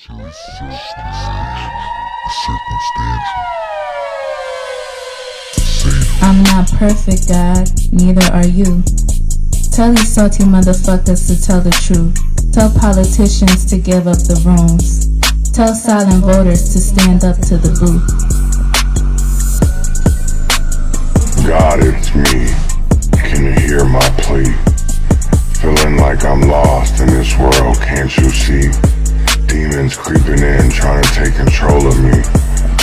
I'm not perfect, God, neither are you. Tell these salty motherfuckers to tell the truth. Tell politicians to give up the rooms. Tell silent voters to stand up to the booth. God, it's me. Can you hear my plea? Feeling like I'm lost in this world, can't you see? Demons creeping in, trying to take control of me.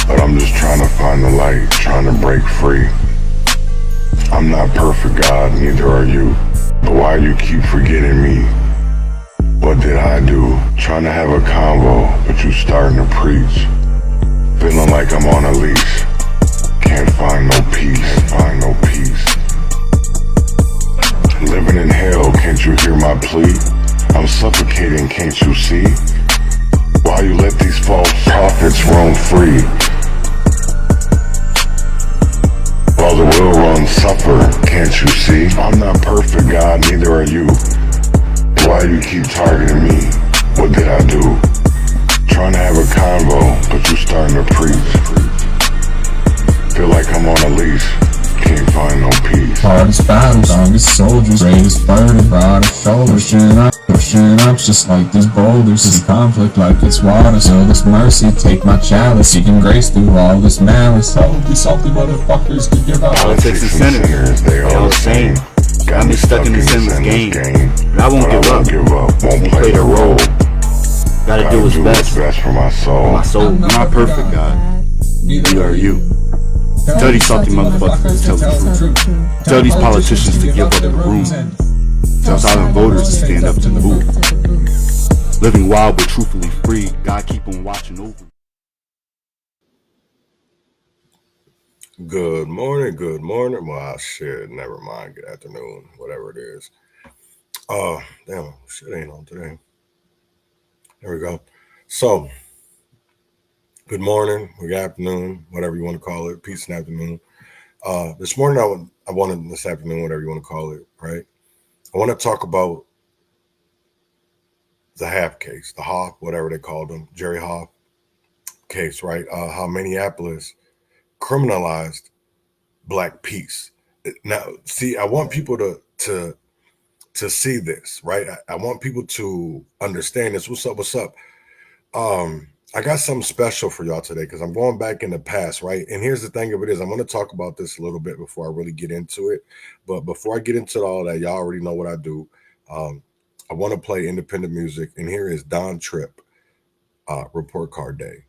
But I'm just trying to find the light, trying to break free. I'm not perfect, God, neither are you. But why you keep forgetting me? What did I do? Trying to have a convo, but you starting to preach. Feeling like I'm on a leash. Can't find no peace, find no peace. Living in hell, can't you hear my plea? I'm suffocating, can't you see? Why you let these false prophets roam free? While the will run suffer, can't you see? I'm not perfect, God, neither are you. Why you keep targeting me? What did I do? Trying to have a convo, but you starting to preach. Feel like I'm on a leash, can't find no peace. Hardest battles, strongest soldiers, greatest burden, broadest shoulders. Pushing up just like these boulders. See conflict like it's water, so this mercy, take my chalice. Seeking grace through all this malice. All of these salty motherfuckers to give up. Politics and sinners, they all the same. Got me stuck in this endless game. And I won't give up, won't play the role. Gotta do what's best for my soul. I'm not perfect, God, neither are you. Tell these salty motherfuckers to tell the truth. Tell these politicians to give up the room. Tell silent voters to stand up to the booth. Living wild but truthfully free. God keep on watching over. Good morning, good morning. Well, shit, never mind. Good afternoon, whatever it is. Damn, shit ain't on today. There we go. So, good morning, good afternoon, whatever you want to call it. Peace and afternoon. This morning, I wanted this afternoon, whatever you want to call it, right? I want to talk about the Haaf case, the Haaf, whatever they called him, Jerry Haaf case, right? How Minneapolis criminalized Black peace. Now, see, I want people to see this, right? I want people to understand this. What's up? I got something special for y'all today because I'm going back in the past, right? And here's the thing of it is I'm going to talk about this a little bit before I really get into it. But before I get into all that, y'all already know what I do. I want to play independent music. And here is Don Tripp, Report Card Day.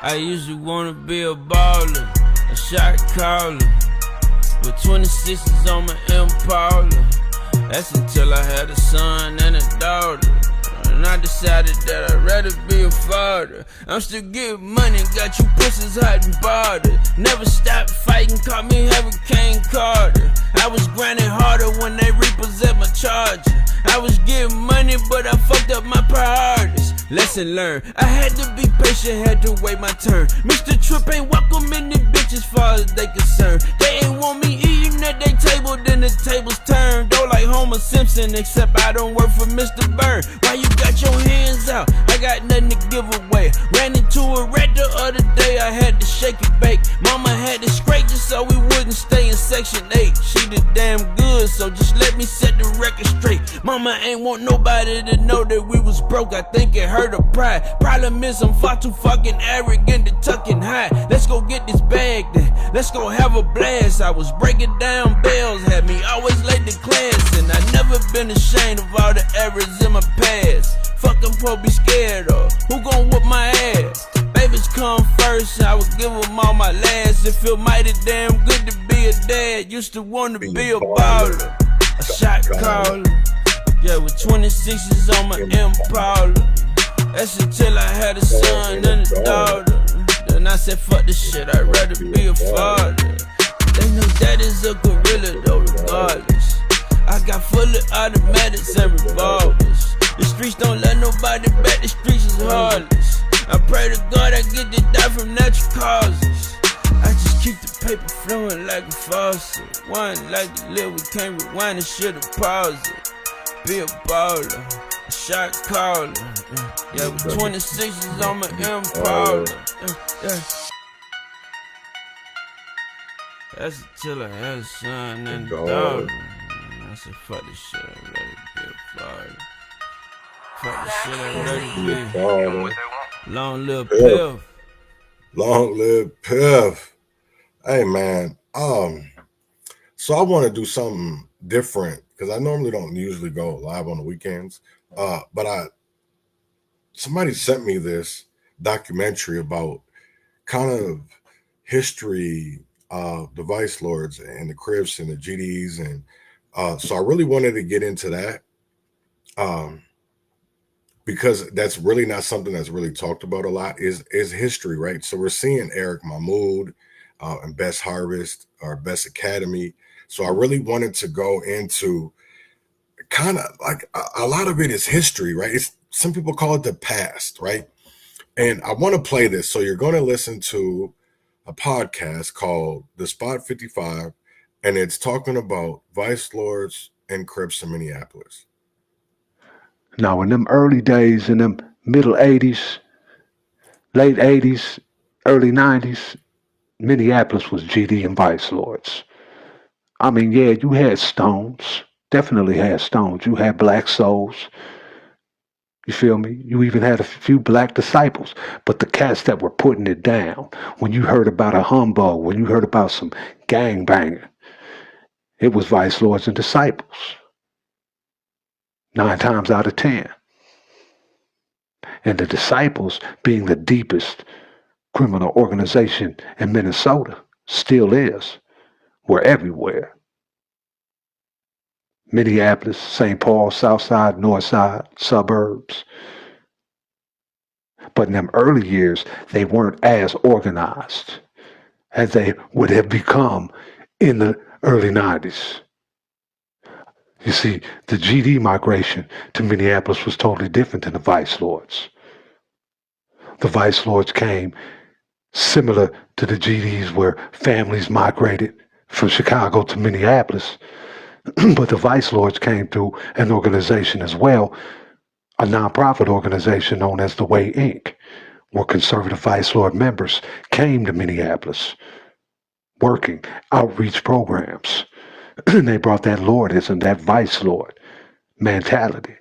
I usually wanna be a baller, a shot caller, with 26s on my Impala. That's until I had a son and a daughter, and I decided that I'd rather be a father. I'm still getting money, got you pussies hot and bothered. Never stopped fighting, caught me Hurricane Carter. I was grinding harder when they repossessed my Charger. I was getting money, but I fucked up my priorities. Lesson learned, I had to be patient, had to wait my turn. Mr. Tripp ain't welcoming the bitches far as they concerned. They ain't want me eating at their table, then the tables turned. Though like Homer Simpson, except I don't work for Mr. Byrne. Why you got your hands out? I got nothing to give away. Ran into a rat the other day, I had to shake it bake. Mama had to scrape just so we wouldn't stay in Section 8. She did damn good, so just let me set the record straight. Mama ain't want nobody to know that we was broke, I think it hurt her pride. Problem is I'm far too fucking arrogant to tuck and hide. Let's go get this bag then, let's go have a blast. I was breaking down bells, had me always late to class. And I never been ashamed of all the errors in my past. Fucking for be scared of, who gon' whoop my ass? Babies come first, I would give them all my last. It feel mighty damn good to be a dad. Used to want to be a baller, a shot caller, yeah, with 26s on my Impala. That's until I had a son and a daughter. Then I said fuck this shit, I'd rather be a father. They know that is a gorilla though regardless. I got fully automatics and revolvers. The streets don't let nobody back, the streets is heartless. I pray to God I get to die from natural causes. I just keep the Paper flowing like a faucet. One like the lid, we can't rewind it, should've paused it. Be a baller, a shot caller. Yeah, with 26s on my Impala. Yeah. That's until I had a son and a daughter. I said, fuck this shit, I'm ready to be a father. Fuck this shit, I'm ready to be a long live Piff. Long live Piff. Hey man, so I want to do something different because I normally don't usually go live on the weekends. But somebody sent me this documentary about kind of history of the Vice Lords and the Crips and the GDs, and so I really wanted to get into that because that's really not something that's really talked about a lot. Is history, right? So we're seeing Eric Mahmoud and Best Harvest or Best Academy. So I really wanted to go into kind of like a lot of it is history, right? It's some people call it the past, right? And I want to play this. So you're going to listen to a podcast called The Spot 55, and it's talking about Vice Lords and Crips in Minneapolis. Now, in them early days, in them middle 80s, late 80s, early 90s, Minneapolis was GD and Vice Lords. I mean, yeah, you had Stones. Definitely had Stones. You had Black Souls. You feel me? You even had a few Black Disciples. But the cats that were putting it down, when you heard about a humbug, when you heard about some gangbanger, it was Vice Lords and Disciples. 9 times out of 10. And the Disciples, being the deepest criminal organization in Minnesota, still is, were everywhere. Minneapolis, St. Paul, South Side, North Side, suburbs. But in them early years, they weren't as organized as they would have become in the early 90s. You see, the GD migration to Minneapolis was totally different than the Vice Lords. The Vice Lords came similar to the GDs where families migrated from Chicago to Minneapolis. But the Vice Lords came through an organization as well, a nonprofit organization known as The Way, Inc., where conservative Vice Lord members came to Minneapolis, working outreach programs. And they brought that Lordism, that Vice Lord mentality,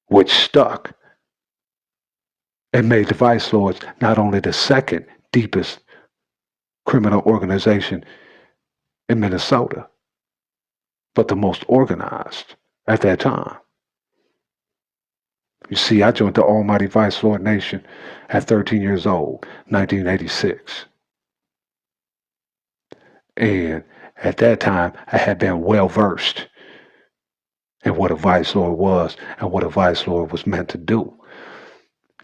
which stuck and made the Vice Lords not only the second deepest criminal organization in Minnesota, but the most organized at that time. You see, I joined the Almighty Vice Lord Nation at 13 years old, 1986. And at that time, I had been well versed in what a Vice Lord was and what a Vice Lord was meant to do.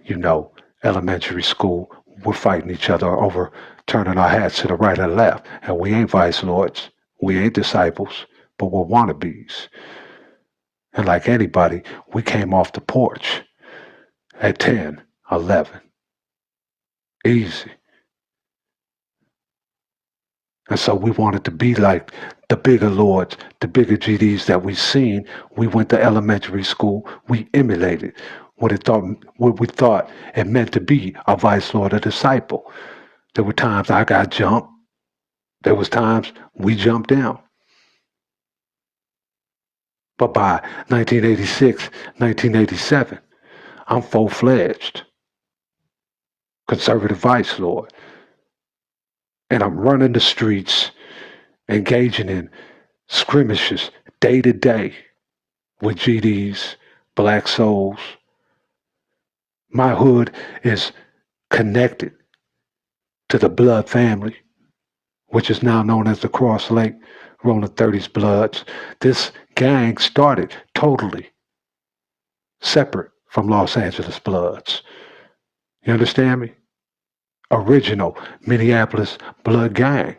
You know, elementary school, we're fighting each other over turning our hats to the right or left. And we ain't Vice Lords, we ain't disciples, but we're wannabes. And like anybody, we came off the porch at 10, 11. Easy. And so we wanted to be like the bigger Lords, the bigger GDs that we seen. We went to elementary school. We emulated what we thought it meant to be a Vice Lord, a disciple. There were times I got jumped. There was times we jumped down. But by 1986, 1987, I'm full-fledged conservative Vice Lord. And I'm running the streets, engaging in skirmishes day to day with GDs, Black Souls. My hood is connected to the Blood family, which is now known as the Cross Lake Rolling 30s Bloods. This gang started totally separate from Los Angeles Bloods. You understand me? Original Minneapolis Blood gang.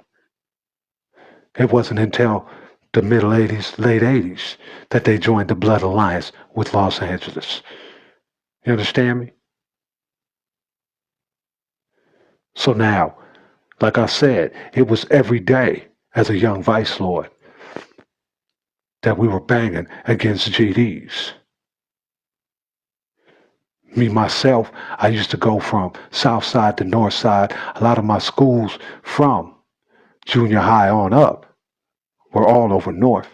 It wasn't until the middle 80s, late 80s that they joined the Blood Alliance with Los Angeles. You understand me? So now, Like I said, it was every day as a young vice lord that we were banging against GDs. Me, myself, I used to go from south side to north side. A lot of my schools from junior high on up were all over north.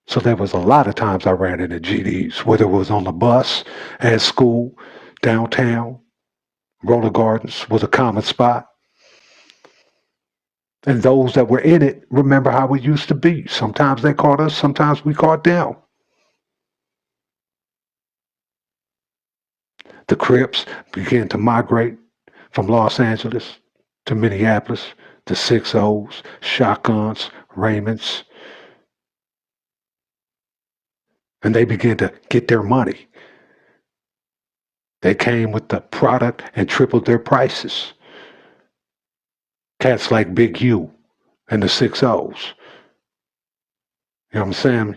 So there was a lot of times I ran into GDs, whether it was on the bus, at school, downtown. Roller Gardens was a common spot. And those that were in it remember how we used to be. Sometimes they caught us, sometimes we caught them. The Crips began to migrate from Los Angeles to Minneapolis, the 6-0s, shotguns, Raymonds. And they began to get their money. They came with the product and tripled their prices. Cats like Big U and the 6-0s. You know what I'm saying?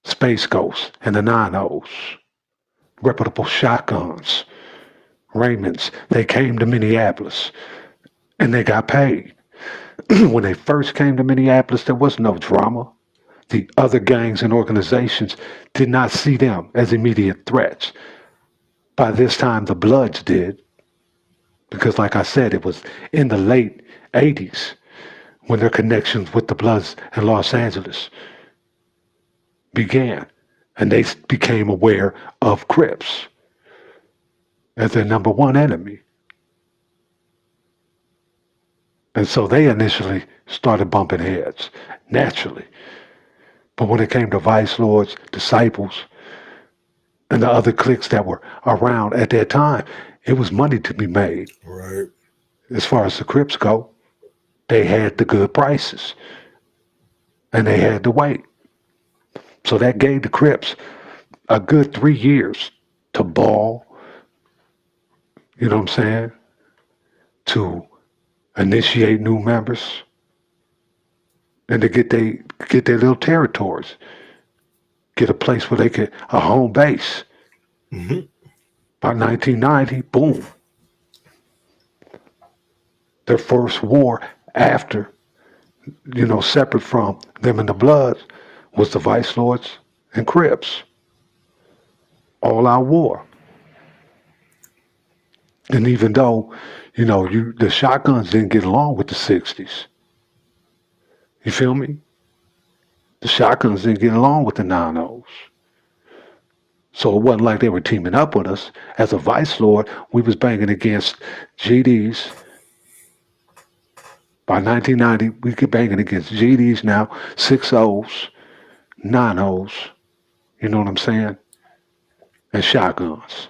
Space Ghost and the 9-0s. Reputable shotguns. Raymonds. They came to Minneapolis and they got paid. When they first came to Minneapolis, there was no drama. The other gangs and organizations did not see them as immediate threats. By this time, the Bloods did. Because like I said, it was in the late 80s when their connections with the Bloods in Los Angeles began. And they became aware of Crips as their number one enemy. And so they initially started bumping heads, naturally. But when it came to vice lords, disciples, and the other cliques that were around at that time, it was money to be made. Right. As far as the Crips go, they had the good prices. And they had to wait. So that gave the Crips a good 3 years to ball, you know what I'm saying? To initiate new members and to get their little territories, get a place where they could, a home base. Mm-hmm. By 1990, boom. Their first war after, separate from them and the Bloods, was the Vice Lords and Crips. All out war. And even though, the shotguns didn't get along with the 60s. You feel me? The shotguns didn't get along with the 9-0s. So it wasn't like they were teaming up with us. As a Vice Lord, we was banging against GDs. By 1990, we could banging against GDs now, 6-0s, 9-0s, you know what I'm saying? And shotguns.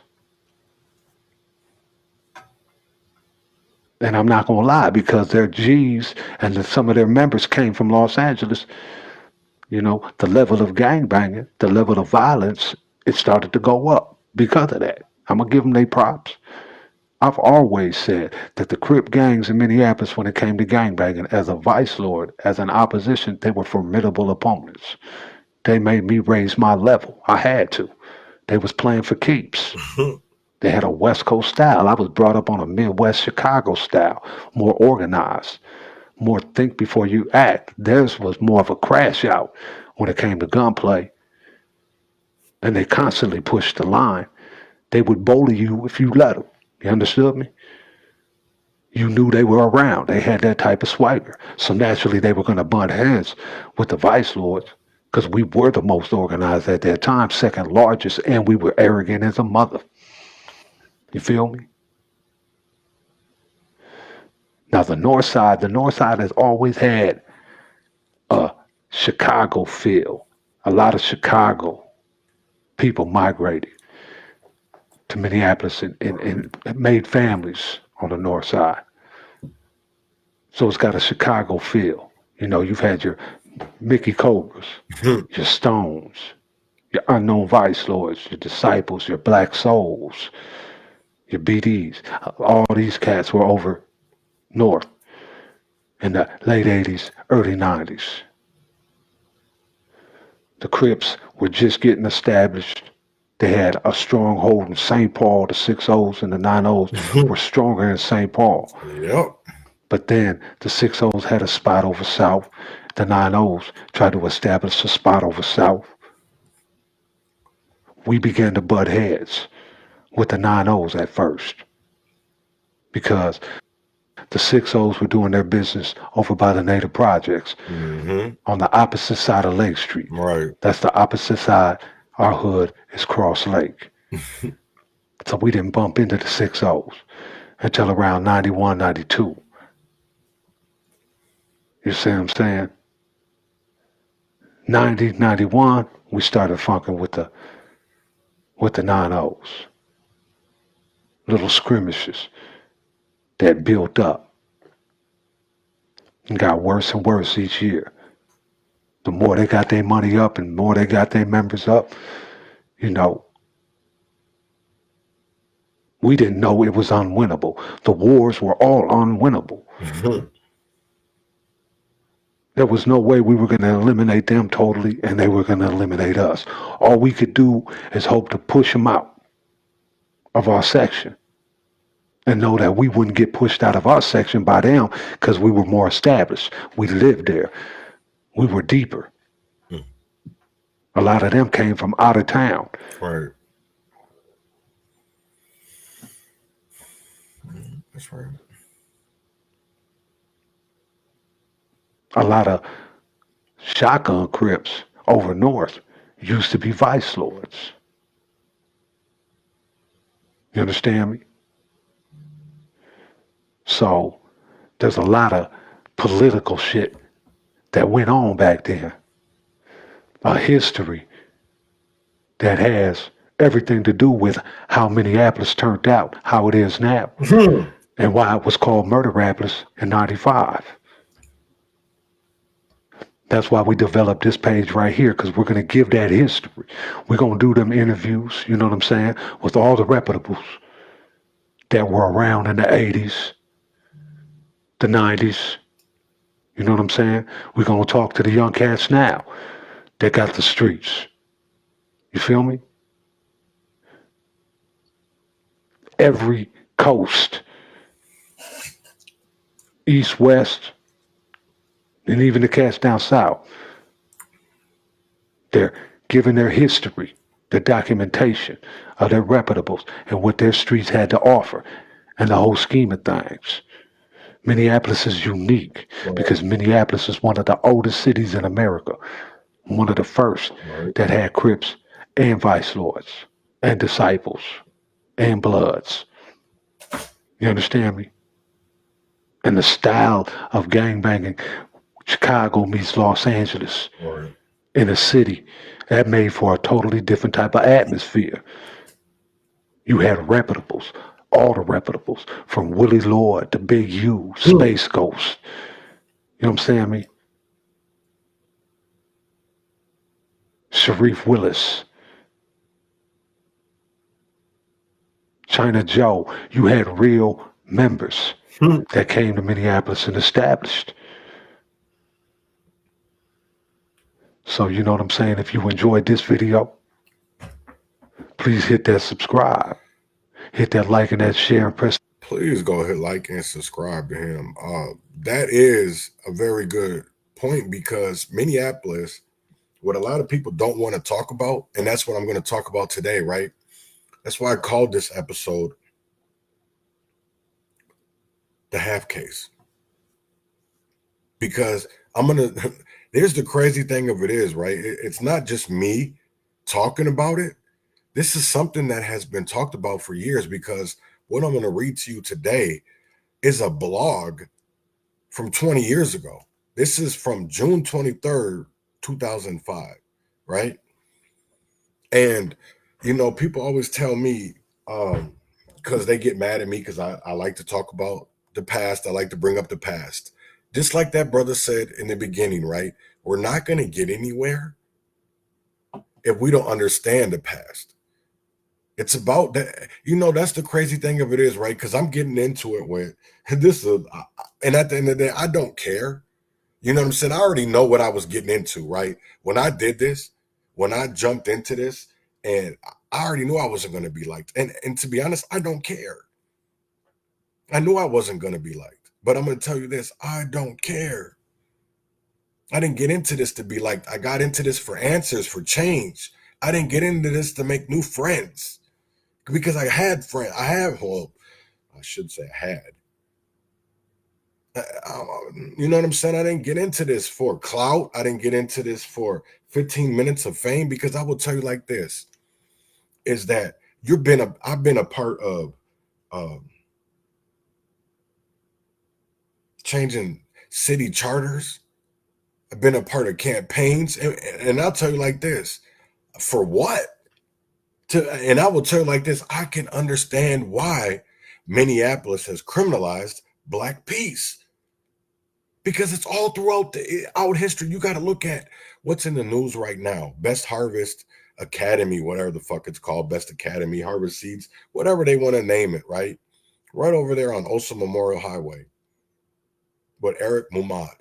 And I'm not going to lie, because their G's and some of their members came from Los Angeles, the level of gangbanging, the level of violence, it started to go up because of that. I'm going to give them their props. I've always said that the Crip gangs in Minneapolis, when it came to gangbanging, as a vice lord, as an opposition, they were formidable opponents. They made me raise my level. I had to. They was playing for keeps. They had a West Coast style. I was brought up on a Midwest Chicago style, more organized, more think before you act. Theirs was more of a crash out when it came to gunplay. And they constantly pushed the line. They would bully you if you let them. You understood me? You knew they were around. They had that type of swagger. So naturally, they were going to butt heads with the Vice Lords because we were the most organized at that time, second largest, and we were arrogant as a mother. You feel me? Now, the North Side has always had a Chicago feel. A lot of Chicago people migrated to Minneapolis and made families on the North Side. So it's got a Chicago feel. You've had your Mickey Cobras, your Stones, your Unknown Vice Lords, your Disciples, your Black Souls, your BDs. All these cats were over north in the late 80s, early 90s. The Crips were just getting established. They had a stronghold in St. Paul. The 6-0s and the 9-0s were stronger in St. Paul. Yep. But then the 6-0s had a spot over South. The 9-0s tried to establish a spot over South. We began to butt heads with the 9-0s at first because the 6-0s were doing their business over by the Native Projects on the opposite side of Lake Street. Right. That's the opposite side. Our hood is Cross Lake. So we didn't bump into the 6-0s until around 91, 92. You see what I'm saying? 90, 91, we started funking with the 9-0s. Little skirmishes that built up and got worse and worse each year. The more they got their money up and the more they got their members up, you know, we didn't know it was unwinnable. The wars were all unwinnable. There was no way we were going to eliminate them totally and they were going to eliminate us. All we could do is hope to push them out of our section and know that we wouldn't get pushed out of our section by them because we were more established. We lived there. We were deeper. A lot of them came from out of town. Right. That's right. A lot of shotgun Crips over north used to be vice lords. You understand me? So there's a lot of political shit that went on back then. A history that has everything to do with how Minneapolis turned out, how it is now, and why it was called Murderapolis in 95. That's why we developed this page right here, because we're going to give that history. We're going to do them interviews, you know what I'm saying, with all the reputables that were around in the 80s, the 90s. You know what I'm saying? We're going to talk to the young cats now that got the streets. You feel me? Every coast, east, west, and even the cats down south, they're giving their history, the documentation of their reputables and what their streets had to offer and the whole scheme of things. Minneapolis is unique because Minneapolis is one of the oldest cities in America, one of the first that had Crips and Vice Lords and Disciples and Bloods. You understand me? And the style of gangbanging, Chicago meets Los Angeles in a city, that made for a totally different type of atmosphere. You had reputables, all the reputables, from Willie Lord to Big U, Space Ghost. You know what I'm saying, me? Sharif Willis, China Joe. You had real members that came to Minneapolis and established. So you know what I'm saying? If you enjoyed this video, please hit that subscribe. Hit that like and that share and press. Please go ahead, like and subscribe to him. That is a very good point because Minneapolis, what a lot of people don't want to talk about, and that's what I'm going to talk about today, right? That's why I called this episode The Haaf Case. Because there's the crazy thing of it is, right? It's not just me talking about it. This is something that has been talked about for years because what I'm going to read to you today is a blog from 20 years ago. This is from June 23rd, 2005, right? And, you know, people always tell me, because they get mad at me because I like to talk about the past. I like to bring up the past. Just like that brother said in the beginning, right? We're not going to get anywhere if we don't understand the past. It's about that. You know, that's the crazy thing of it is, right? Because I'm getting into it with this, and at the end of the day, I don't care. You know what I'm saying? I already know what I was getting into, right? When I did this, when I jumped into this, and I already knew I wasn't going to be liked. And to be honest, I don't care. I knew I wasn't going to be liked. But I'm going to tell you this, I don't care. I didn't get into this to be liked. I got into this for answers, for change. I didn't get into this to make new friends. Because I had friends. I should say I had. You know what I'm saying? I didn't get into this for clout. I didn't get into this for 15 minutes of fame, because I will tell you like this, is that I've been a part of changing city charters. I've been a part of campaigns, and I'll tell you like this, for what? And I will tell you like this, I can understand why Minneapolis has criminalized Black peace. Because it's all throughout our history. You got to look at what's in the news right now. Best Harvest Academy, whatever the fuck it's called, Best Academy, Harvest Seeds, whatever they want to name it, right? Right over there on Osa Memorial Highway with Eric Mumad.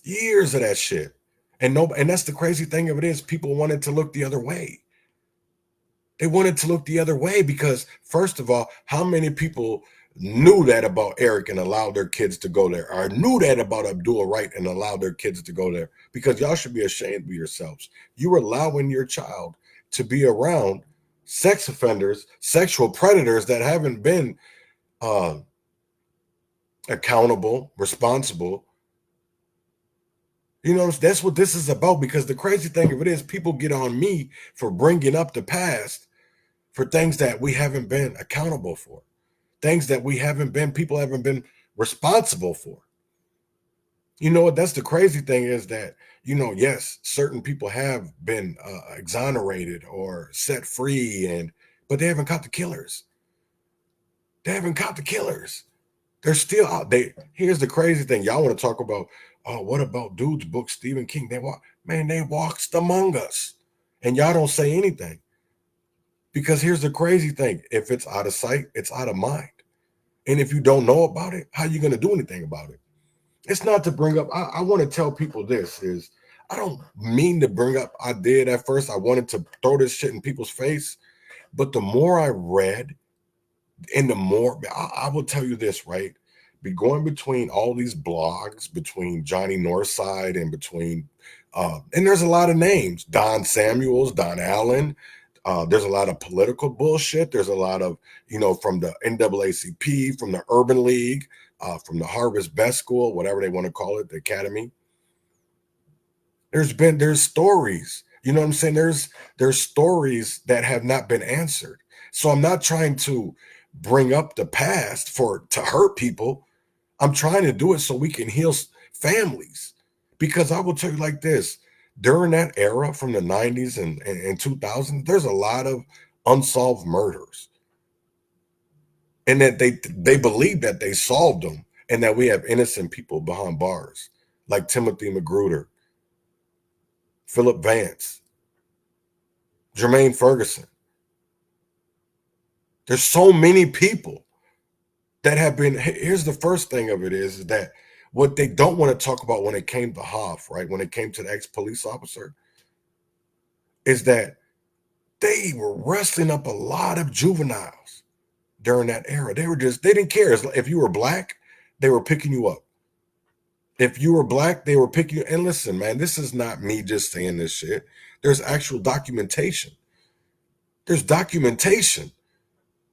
Years of that shit. And that's the crazy thing of it is, people wanted to look the other way. They wanted to look the other way because, first of all, how many people knew that about Eric and allowed their kids to go there, or knew that about Abdul Wright and allowed their kids to go there? Because y'all should be ashamed of yourselves. You're allowing your child to be around sex offenders, sexual predators that haven't been accountable, responsible. You know, that's what this is about. Because the crazy thing of it is, people get on me for bringing up the past for things that we haven't been accountable for. Things that people haven't been responsible for. You know what? That's the crazy thing is that, you know, yes, certain people have been exonerated or set free, but they haven't caught the killers. They haven't caught the killers. They're still out. Here's the crazy thing. Y'all want to talk about, oh, what about dude's book, Stephen King? They walked among us. And y'all don't say anything. Because here's the crazy thing. If it's out of sight, it's out of mind. And if you don't know about it, how are you going to do anything about it? It's not to bring up, I want to tell people this is, I don't mean to bring up, I did at first, I wanted to throw this shit in people's face. But the more I read, and the more, I will tell you this, right? Be going between all these blogs, between Johnny Northside and between, and there's a lot of names, Don Samuels, Don Allen. There's a lot of political bullshit. There's a lot of, you know, from the NAACP, from the Urban League, from the Harvest Best School, whatever they want to call it, the academy. There's stories, you know what I'm saying? There's stories that have not been answered. So I'm not trying to bring up the past to hurt people. I'm trying to do it so we can heal families. Because I will tell you like this, during that era from the 90s and 2000s, there's a lot of unsolved murders. And that they believe that they solved them and that we have innocent people behind bars, like Timothy Magruder, Philip Vance, Jermaine Ferguson. There's so many people that have been, here's the first thing of it is that what they don't want to talk about when it came to Haaf, right? When it came to the ex-police officer, is that they were wrestling up a lot of juveniles during that era. They didn't care. If you were Black, they were picking you up. If you were Black, they were picking you. And listen, man, this is not me just saying this shit. There's actual documentation. There's documentation.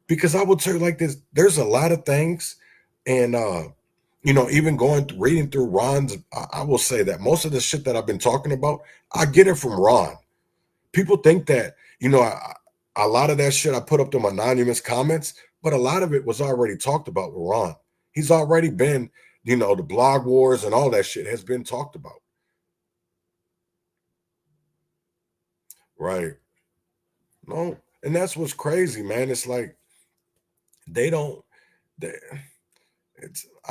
Because I will tell you like this, there's a lot of things. And, you know, even reading through Ron's, I will say that most of the shit that I've been talking about, I get it from Ron. People think that, you know, a lot of that shit I put up them anonymous comments, but a lot of it was already talked about with Ron. He's already been, you know, the blog wars and all that shit has been talked about. Right. No, and that's what's crazy, man. It's like I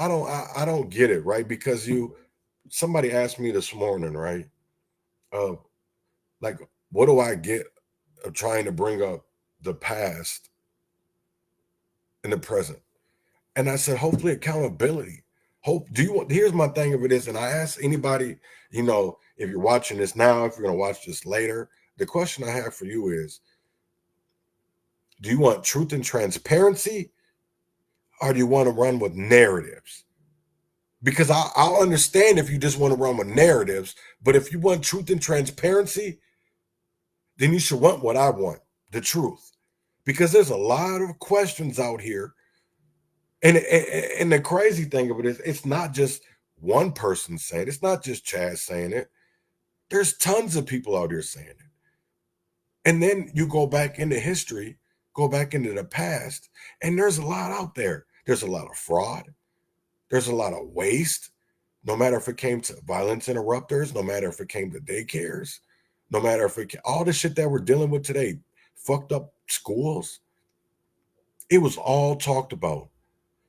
don't get it, right? Because somebody asked me this morning, right? Like, what do I get of trying to bring up the past in the present? And I said, hopefully accountability. Here's my thing of it is, and I ask anybody, you know, if you're watching this now, if you're going to watch this later, the question I have for you is, Do you want truth and transparency, or do you want to run with narratives? Because I'll understand if you just want to run with narratives, but if you want truth and transparency, then you should want what I want, the truth. Because there's a lot of questions out here. And the crazy thing of it is, it's not just one person saying it. It's not just Chad saying it. There's tons of people out here saying it. And then you go back into history, go back into the past, and there's a lot out there. There's a lot of fraud. There's a lot of waste, no matter if it came to violence interrupters, no matter if it came to daycares, no matter if it all the shit that we're dealing with today, fucked up schools. It was all talked about.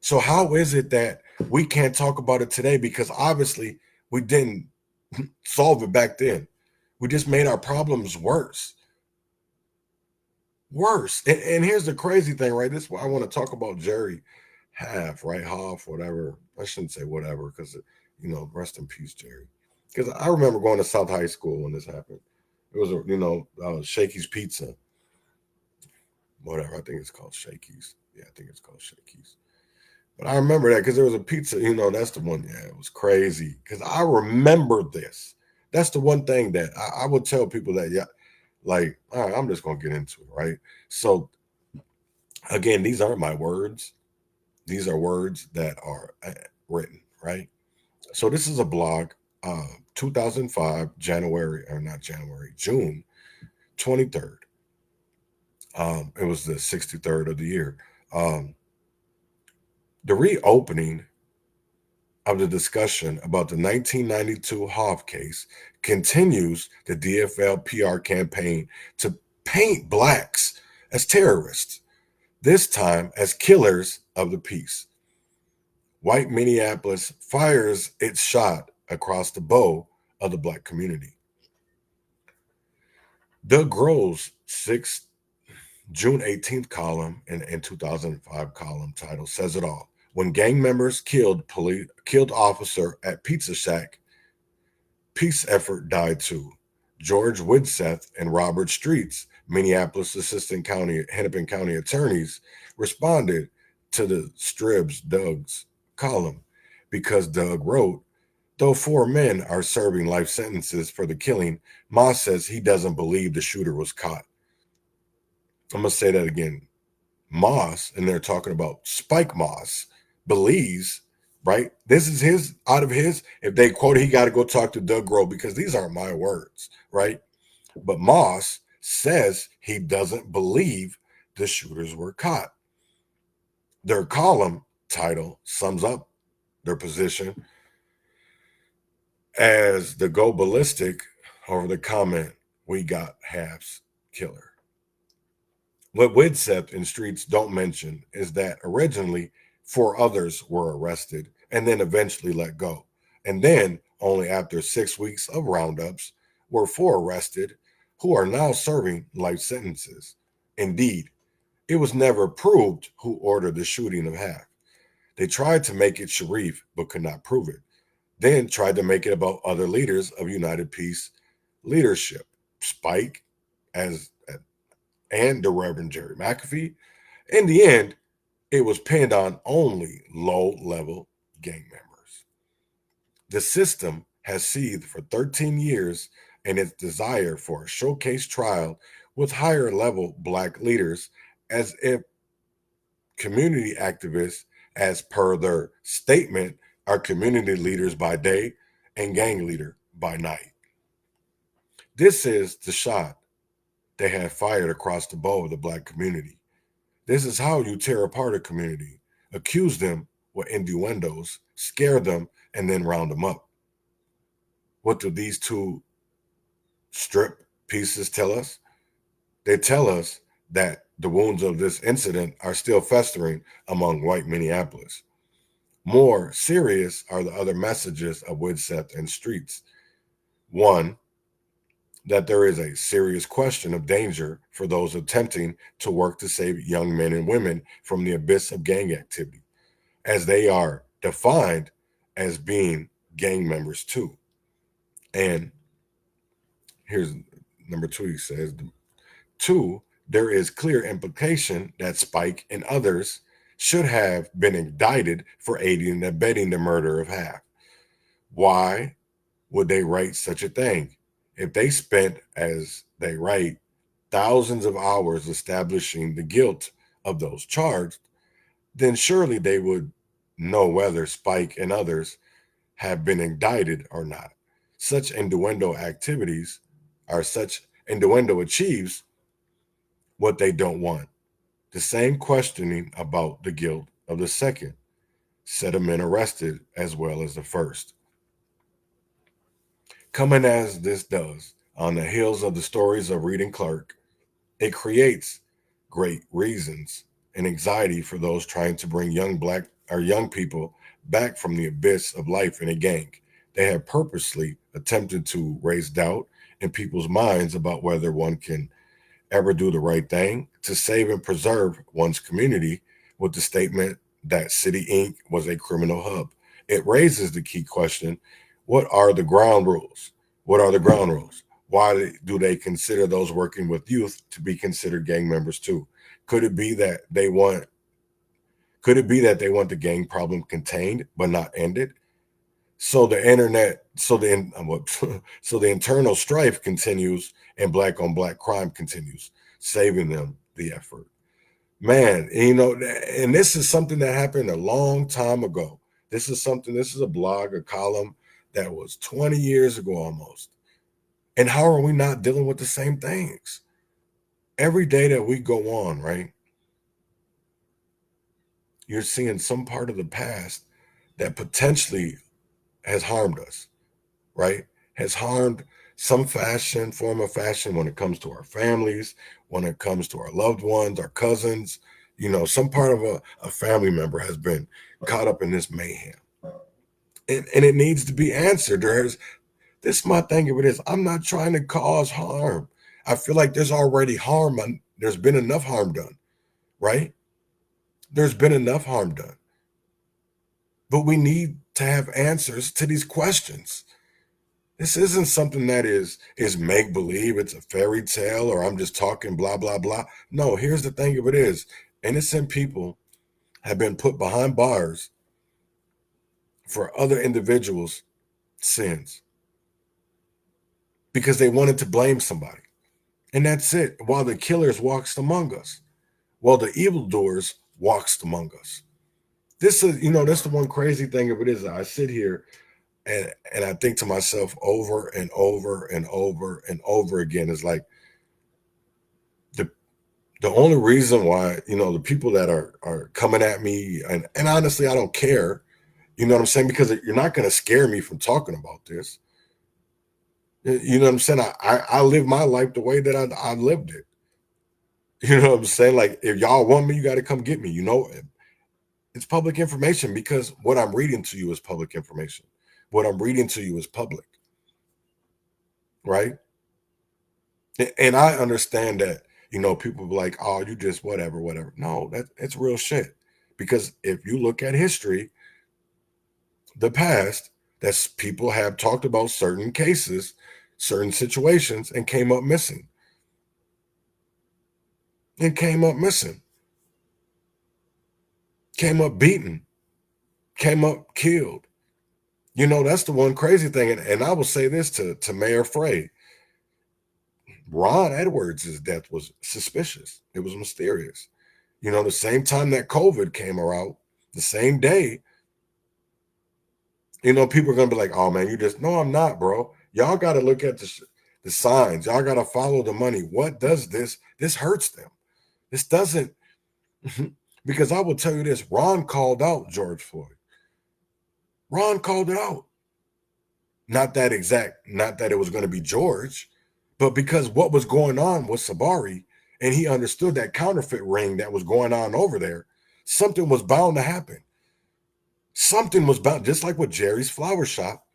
So how is it that we can't talk about it today? Because obviously we didn't solve it back then. We just made our problems worse. And here's the crazy thing, right? This is why I want to talk about Jerry Haaf, right? Haaf, whatever. I shouldn't say whatever because, rest in peace, Jerry. Because I remember going to South High School when this happened. It was, Shakey's Pizza. Whatever. I think it's called Shakey's. Yeah, I think it's called Shakey's. But I remember that because there was a pizza, that's the one. Yeah, it was crazy because I remember this. That's the one thing that I would tell people that, yeah, like, all right, I'm just going to get into it, right? So, again, these aren't my words. These are words that are written, right? So this is a blog, 2005, June 23rd. It was the 63rd of the year. The reopening of the discussion about the 1992 Haaf case continues the DFL PR campaign to paint blacks as terrorists, this time as killers of the peace. White Minneapolis fires its shot across the bow of the black community. Doug Grohl's June 18th column and 2005 column title says it all. When gang members killed officer at Pizza Shack, peace effort died too. George Widseth and Robert Streitz, Minneapolis Assistant Hennepin County attorneys, responded to the Strib's Doug's column because Doug wrote, though 4 men are serving life sentences for the killing, Moss says he doesn't believe the shooter was caught. I'm going to say that again. Moss, and they're talking about Spike Moss, believes, right? This is if they quote, he got to go talk to Doug Grohl because these aren't my words, right? But Moss says he doesn't believe the shooters were caught. Their column title sums up their position as the go ballistic over the comment, we got Haaf's killer. What Widseth and Streitz don't mention is that originally 4 others were arrested and then eventually let go. And then only after 6 weeks of roundups were 4 arrested who are now serving life sentences. Indeed, it was never proved who ordered the shooting of Haaf. They tried to make it Sharif, but could not prove it. Then tried to make it about other leaders of United Peace leadership, Spike and the Reverend Jerry McAfee. In the end, it was pinned on only low-level gang members. The system has seethed for 13 years in its desire for a showcase trial with higher-level black leaders as if community activists, as per their statement, are community leaders by day and gang leader by night. This is the shot they have fired across the bow of the black community. This is how you tear apart a community. Accuse them with innuendos, scare them, and then round them up. What do these 2 strip pieces tell us? They tell us that the wounds of this incident are still festering among white Minneapolis. More serious are the other messages of Widseth and Streitz. 1, that there is a serious question of danger for those attempting to work to save young men and women from the abyss of gang activity, as they are defined as being gang members too. And here's number 2, he says, 2, there is clear implication that Spike and others should have been indicted for aiding and abetting the murder of Haaf. Why would they write such a thing? If they spent, as they write, thousands of hours establishing the guilt of those charged, then surely they would know whether Spike and others have been indicted or not. Such innuendo activities are such innuendo achieves what they don't want. The same questioning about the guilt of the second set of men arrested as well as the first. Coming as this does on the heels of the stories of Reed and Clark, it creates great reasons and anxiety for those trying to bring young people back from the abyss of life in a gang. They have purposely attempted to raise doubt in people's minds about whether one can ever do the right thing to save and preserve one's community with the statement that City Inc. was a criminal hub. It raises the key question, what are the ground rules? What are the ground rules? Why do they consider those working with youth to be considered gang members too? Could it be that they want the gang problem contained but not ended? So the internal strife continues and black on black crime continues, saving them the effort. Man, and this is something that happened a long time ago. This is a blog, a column that was 20 years ago almost. And how are we not dealing with the same things? Every day that we go on, right? You're seeing some part of the past that potentially has harmed us, right? Has harmed some form of fashion when it comes to our families, when it comes to our loved ones, our cousins. Some part of a family member has been caught up in this mayhem. And it needs to be answered. This is my thing of it is, I'm not trying to cause harm. I feel like there's already harm. There's been enough harm done, right? There's been enough harm done. But we need to have answers to these questions. This isn't something that is make-believe. It's a fairy tale, or I'm just talking blah, blah, blah. No, here's the thing of it is, innocent people have been put behind bars for other individuals' sins because they wanted to blame somebody. And that's it. While the killers walks among us, while the evildoers walks among us. This is, that's the one crazy thing of it is, I sit here and I think to myself over and over and over and over again, is like, the only reason why, the people that are coming at me, and honestly, I don't care, you know what I'm saying? Because you're not going to scare me from talking about this. You know what I'm saying? I live my life the way that I lived it. You know what I'm saying? Like, if y'all want me, you got to come get me. It's public information, because what I'm reading to you is public information. What I'm reading to you is public, right? And I understand that, people be like, oh, you just whatever. No, it's real shit. Because if you look at history, the past, that's people have talked about certain cases, certain situations, and came up missing. Came up beaten, came up killed. That's the one crazy thing. And I will say this to Mayor Frey. Ron Edwards' death was suspicious. It was mysterious. The same time that COVID came around, the same day, people are going to be like, oh, man, no, I'm not, bro. Y'all got to look at the signs. Y'all got to follow the money. What does this hurts them. This doesn't, because I will tell you this, Ron called out George Floyd. Ron called it out. Not that it was going to be George, but because what was going on was Sabari, and he understood that counterfeit ring that was going on over there, something was bound to happen. Something was bound, just like with Jerry's flower shop.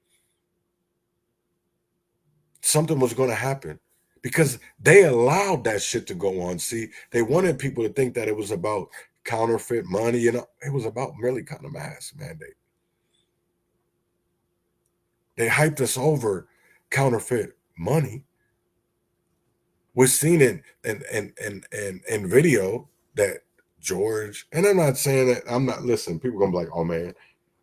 Something was going to happen because they allowed that shit to go on. See, they wanted people to think that it was about counterfeit money. It was about merely kind of mass mandate. They hyped us over counterfeit money. We've seen it in video that George, and I'm not saying that, I'm not, listen, people gonna be like, oh man,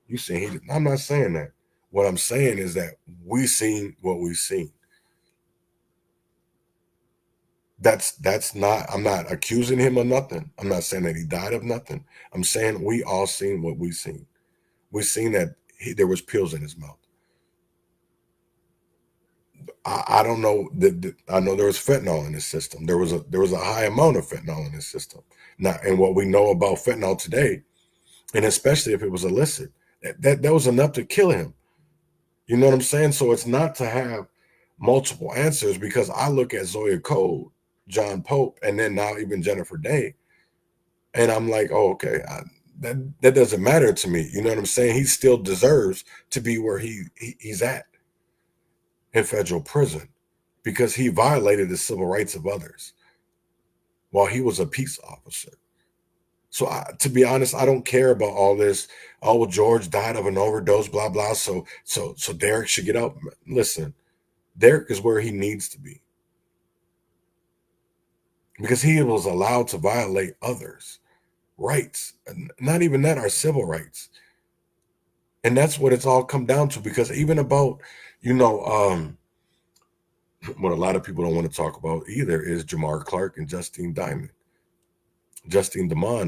you seen I'm not saying that. What I'm saying is that we seen what we've seen. That's not, I'm not accusing him of nothing. I'm not saying that he died of nothing. I'm saying we all seen what we've seen. We've seen that there was pills in his mouth. I don't know I know there was fentanyl in his system. There was a high amount of fentanyl in his system. Now, and what we know about fentanyl today, and especially if it was illicit, that was enough to kill him. You know what I'm saying? So it's not to have multiple answers, because I look at Zoya Code, John Pope, and then now even Jennifer Day, and I'm like, oh, okay, that doesn't matter to me. You know what I'm saying? He still deserves to be where he's at, in federal prison, because he violated the civil rights of others while he was a peace officer. So to be honest, I don't care about all this. Oh, well, George died of an overdose, blah, blah. So Derek should get out. Listen, Derek is where he needs to be, because he was allowed to violate others' rights. And not even that, our civil rights. And that's what it's all come down to, because even about, what a lot of people don't want to talk about either is Jamar Clark and Justine Dimond,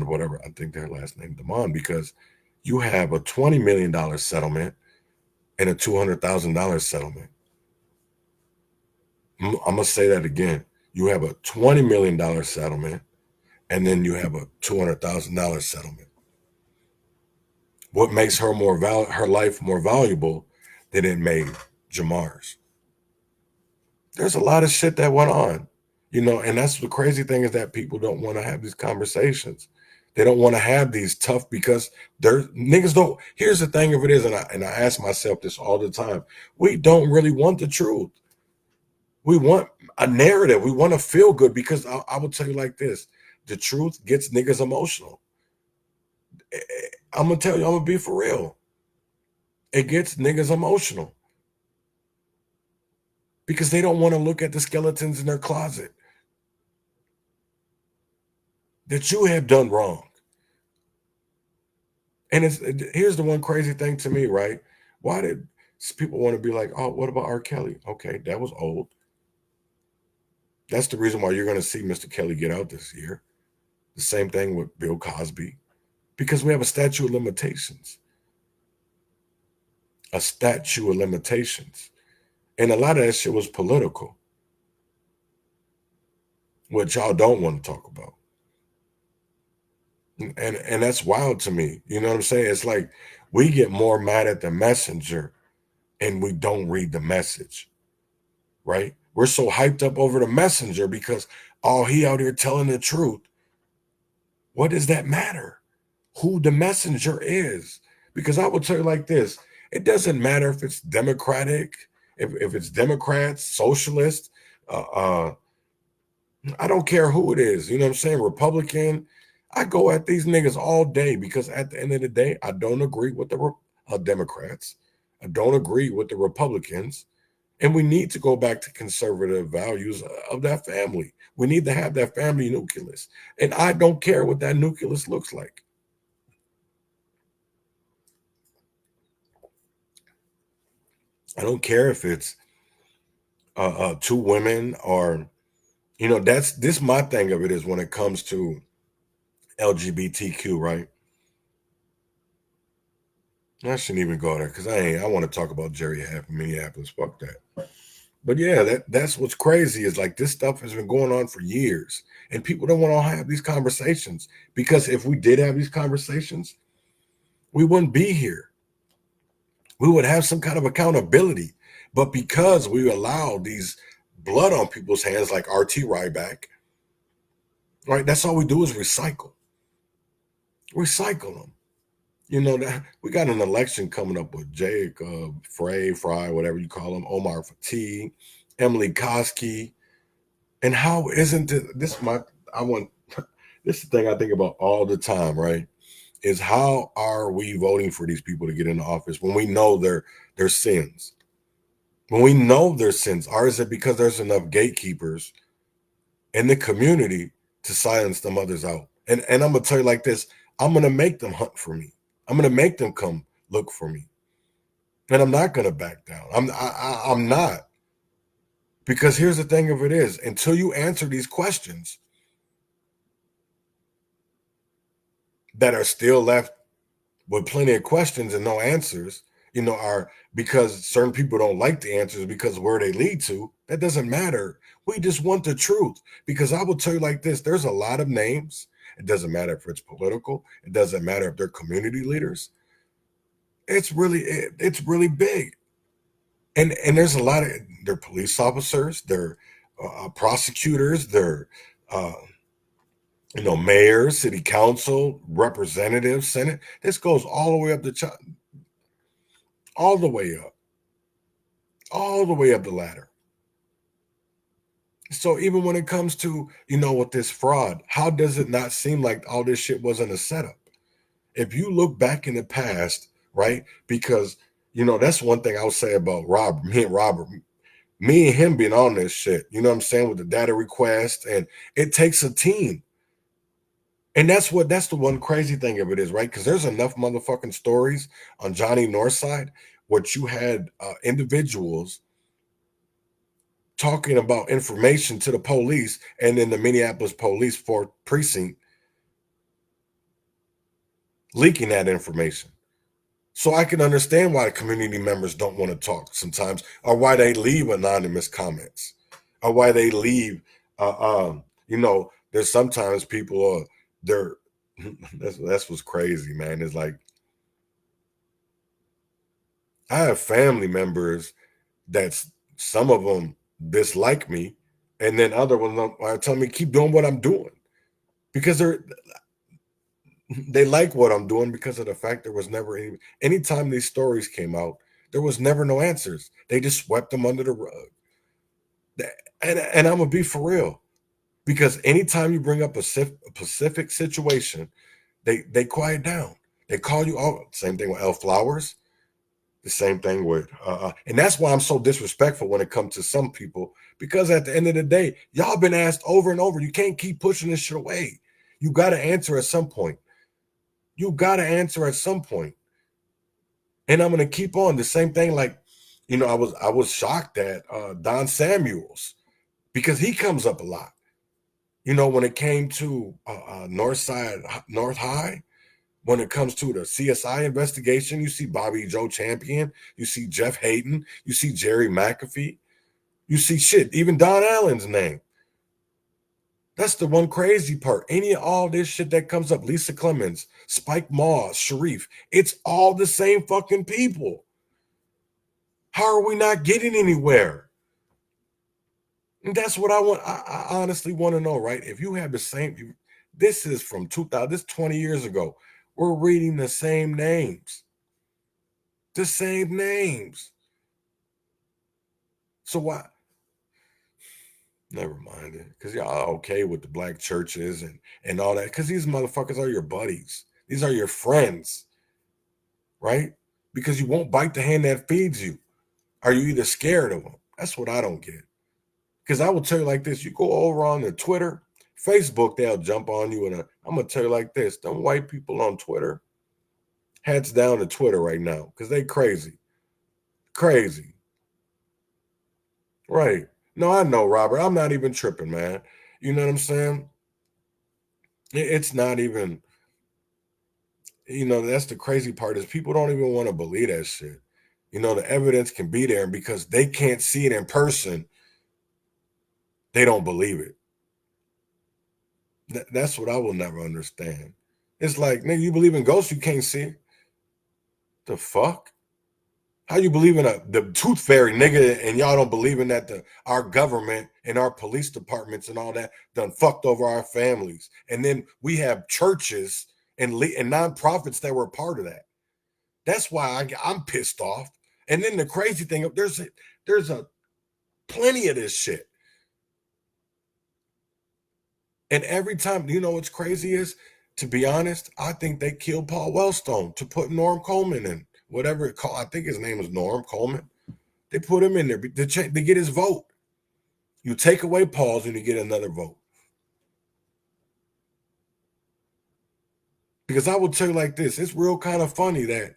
whatever. I think their last name Dimond, because you have a $20 million settlement and a $200,000 settlement. I'm going to say that again. You have a $20 million settlement, and then you have a $200,000 settlement. What makes her her life more valuable than it made Jamar's? There's a lot of shit that went on, and that's the crazy thing, is that people don't want to have these conversations. They don't want to have these tough, because niggas don't. Here's the thing of it is, and I ask myself this all the time, we don't really want the truth. We want a narrative. We want to feel good, because I will tell you like this: the truth gets niggas emotional. I'm gonna tell you, I'm gonna be for real. It gets niggas emotional, because they don't want to look at the skeletons in their closet that you have done wrong. And here's the one crazy thing to me, right? Why did people want to be like, oh, what about R. Kelly? Okay, that was old. That's the reason why you're going to see Mr. Kelly get out this year. The same thing with Bill Cosby, because we have a statute of limitations. A statute of limitations. And a lot of that shit was political, which y'all don't want to talk about. And that's wild to me. You know what I'm saying? It's like we get more mad at the messenger and we don't read the message, right? We're so hyped up over the messenger because, oh, he out here telling the truth. What does that matter? Who the messenger is? Because I will tell you like this, it doesn't matter if it's Democratic, if it's Democrats, socialist, I don't care who it is, you know what I'm saying, Republican. I go at these niggas all day, because at the end of the day, I don't agree with the Democrats. I don't agree with the Republicans. And we need to go back to conservative values of that family. We need to have that family nucleus. And I don't care what that nucleus looks like. I don't care if it's two women or, this my thing of it is when it comes to LGBTQ, right? I shouldn't even go there, because I want to talk about Jerry Haaf in Minneapolis. Fuck that. But yeah, that's what's crazy, is like this stuff has been going on for years, and people don't want to have these conversations, because if we did have these conversations, we wouldn't be here. We would have some kind of accountability. But because we allow these blood on people's hands, like RT Ryback, right? That's all we do is recycle them. That we got an election coming up with Jacob Fry, whatever you call him, Omar Fatih, Emily Koski. And how isn't this is the thing I think about all the time, right? Is how are we voting for these people to get into office when we know their sins? When we know their sins, or is it because there's enough gatekeepers in the community to silence them others out. And I'm gonna tell you like this: I'm gonna make them hunt for me. I'm gonna make them come look for me, and I'm not gonna back down. I'm not, because here's the thing of it is: until you answer these questions that are still left with plenty of questions and no answers, are because certain people don't like the answers because where they lead to, that doesn't matter. We just want the truth. Because I will tell you like this: there's a lot of names. It doesn't matter if it's political. It doesn't matter if they're community leaders. It's really big. And there's a lot of, they're police officers, they're prosecutors, they're mayors, city council, representatives, senate. This goes all the way up all the way up the ladder. So even when it comes to, with this fraud, how does it not seem like all this shit wasn't a setup? If you look back in the past, right? Because, that's one thing I'll say about Robert, me and him being on this shit, you know what I'm saying, with the data request, and it takes a team. And that's the one crazy thing of it is, right? Because there's enough motherfucking stories on Johnny Northside, what you had individuals talking about information to the police, and then the Minneapolis police precinct leaking that information. So I can understand why the community members don't want to talk sometimes, or why they leave anonymous comments, or why they leave, there's sometimes people, that's what's crazy, man. It's like, I have family members that's, some of them dislike me, and then other ones are telling me keep doing what I'm doing, because they like what I'm doing because of the fact there was never anytime these stories came out, there was never no answers. They just swept them under the rug. And I'm gonna be for real, because anytime you bring up a specific situation, they quiet down. They call you out. Same thing with L. Flowers. The same thing with, and that's why I'm so disrespectful when it comes to some people, because at the end of the day, y'all been asked over and over, you can't keep pushing this shit away. You got to answer at some point. You got to answer at some point. And I'm going to keep on the same thing. Like, I was shocked at Don Samuels, because he comes up a lot. When it came to North High, when it comes to the CSI investigation, you see Bobby Joe Champion, you see Jeff Hayden, you see Jerry McAfee, you see shit, even Don Allen's name. That's the one crazy part. All this shit that comes up, Lisa Clemens, Spike Moss, Sharif, it's all the same fucking people. How are we not getting anywhere? And that's what I want. I honestly want to know, right? If you have the same, this is from 2000, this 20 years ago. We're reading the same names. The same names. So why? Never mind it. Because y'all are okay with the black churches and all that. Because these motherfuckers are your buddies. These are your friends. Right? Because you won't bite the hand that feeds you. Are you either scared of them? That's what I don't get. Because I will tell you like this. You go over on the Twitter, Facebook, they'll jump on you. And I'm going to tell you like this. Them white people on Twitter, hats down to Twitter right now, because they crazy. Crazy. Right. No, I know, Robert. I'm not even tripping, man. You know what I'm saying? It's not even, that's the crazy part, is people don't even want to believe that shit. The evidence can be there, and because they can't see it in person, they don't believe it. That's what I will never understand. It's like, nigga, you believe in ghosts, you can't see it. The fuck? How you believe in the tooth fairy, nigga, and y'all don't believe in that our government and our police departments and all that done fucked over our families. And then we have churches and nonprofits that were a part of that. That's why I'm pissed off. And then the crazy thing, there's a plenty of this shit. And every time, what's crazy is, to be honest, I think they killed Paul Wellstone to put Norm Coleman in. Whatever it called, I think his name was Norm Coleman. They put him in there to get his vote. You take away Paul's and you get another vote. Because I will tell you like this, it's real kind of funny that,